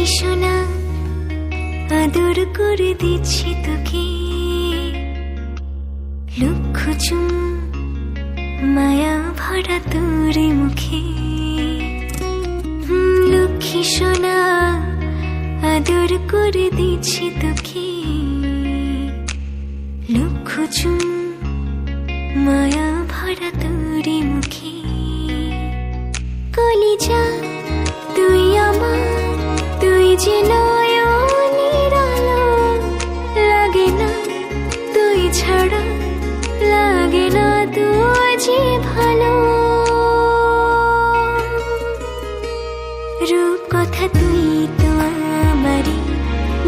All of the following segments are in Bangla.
লক্ষ্মী সোনা আদর করে দিচ্ছি তোকে, লক্ষ চুম মায়া ভরা তোর মুখে। লক্ষ্মী সোনা আদর করে দিচ্ছি তোকে, লক্ষ চুম মায়া ভরা তোর মুখে। কলিজা তুই আমার, তুই যে নয়নের আলো, লাগে না তুই ছাড়া, লাগে না তুই যে ভালো। রূপ কথা তুই তো আমারই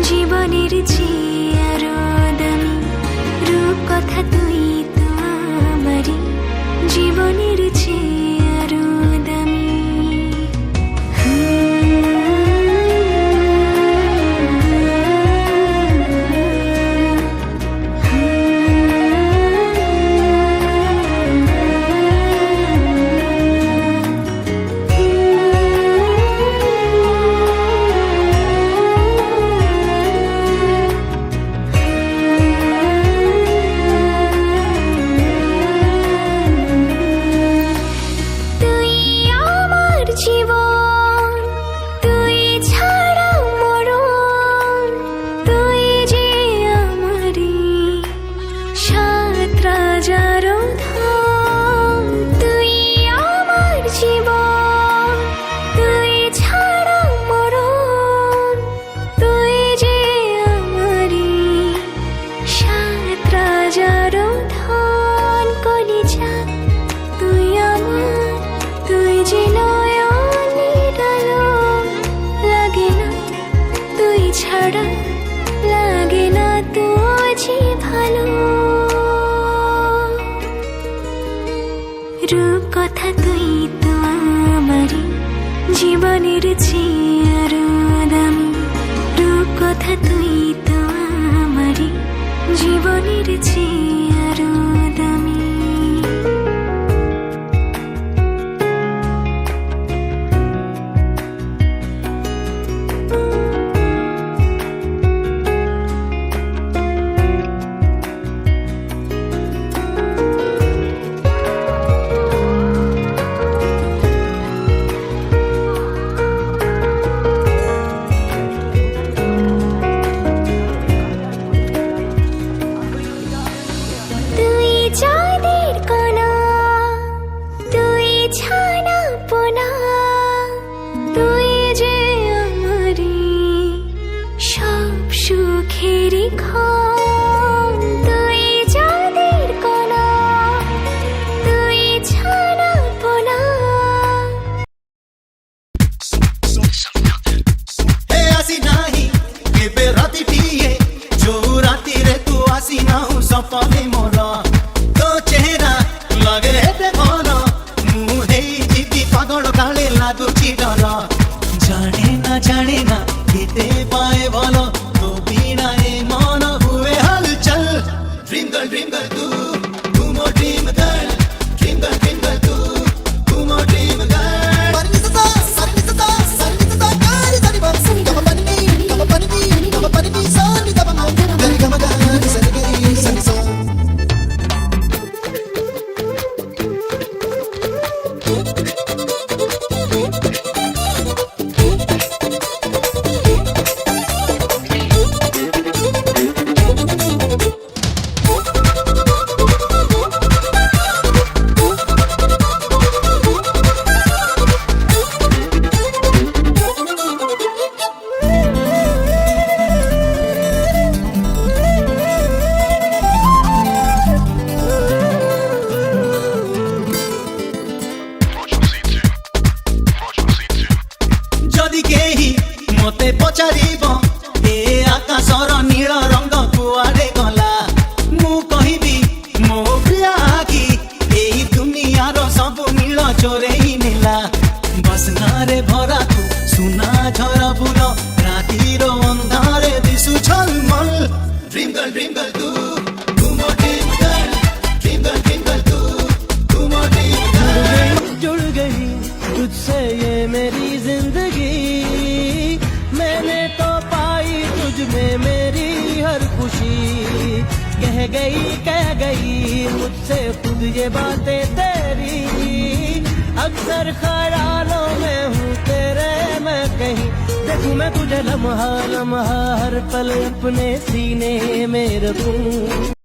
জীবনের চেয়ে আরো দামি, রূপ কথা তুই তো আমারই জীবনের চেয়ে আরো দামি। লাগে না তুঝে ভালো। রূপ কথা তুই তো আমারই জীবনের চেয়ে আরো দামি, রূপ কথা তুই তো আমারই জীবনের চেয়ে আরো দামি। চাঁদের কণা তুই ছানা পোনা, তুই যে আমারি সব সুখেরই খাম। তুই চাঁদের কণা তুই ছানা পোনা। হে আসি নাহি কেবে রাতি টিয়ে, যো রাতি রে তু আসি নাহু সপনে মোরা। তো চেহারা লাগে হেতে ভাল, মু হেই ଯିବି ପାଗଳ କାଳେ ଲାଗୁଛି ଡର। ଜାଣେ ନା କେତେ ପାଏ ଭଲ, ତୋ ବିନା ଏ ମନ ହୁଏ ହଲଚଲ। ଡ୍ରିମ୍ ଗର୍ଲ ତୁ, ତୁ ମୋ ଡ୍ରିମ୍ ଗର୍ଲ, ଡ୍ରିମ୍ ଗର୍ଲ ତୁ, ତୁ ମୋ ଡ୍ରିମ୍ ଗର୍ଲ। মতে পচারিব এ আকাশর নীল রঙ কুয়াড়ে গলা, মু কহিবি মো প্রিয়া আখি এই দুনিয়ার সবু নীল চোরেই নেলা। বাসনারে ভরা তু সুনা ঝরা ফুল, রাতির ଅନ୍ଧାরে দিশু ঝলমল। ড্রিম গর্ল তু, তু মো ড্রিম গর্ল, ড্রিম গর্ল তু, তু মো ড্রিম গর্ল। जुड़ गई तुझसे ये मेरी जिंदगी, मैंने खुशी कह गई मुझसे खुद ये बातें तेरी। अक्सर ख्यालों में हूँ तेरे मैं कहीं, देखूं मैं तुझे लम्हा लम्हा हर पल अपने सीने में रखूं।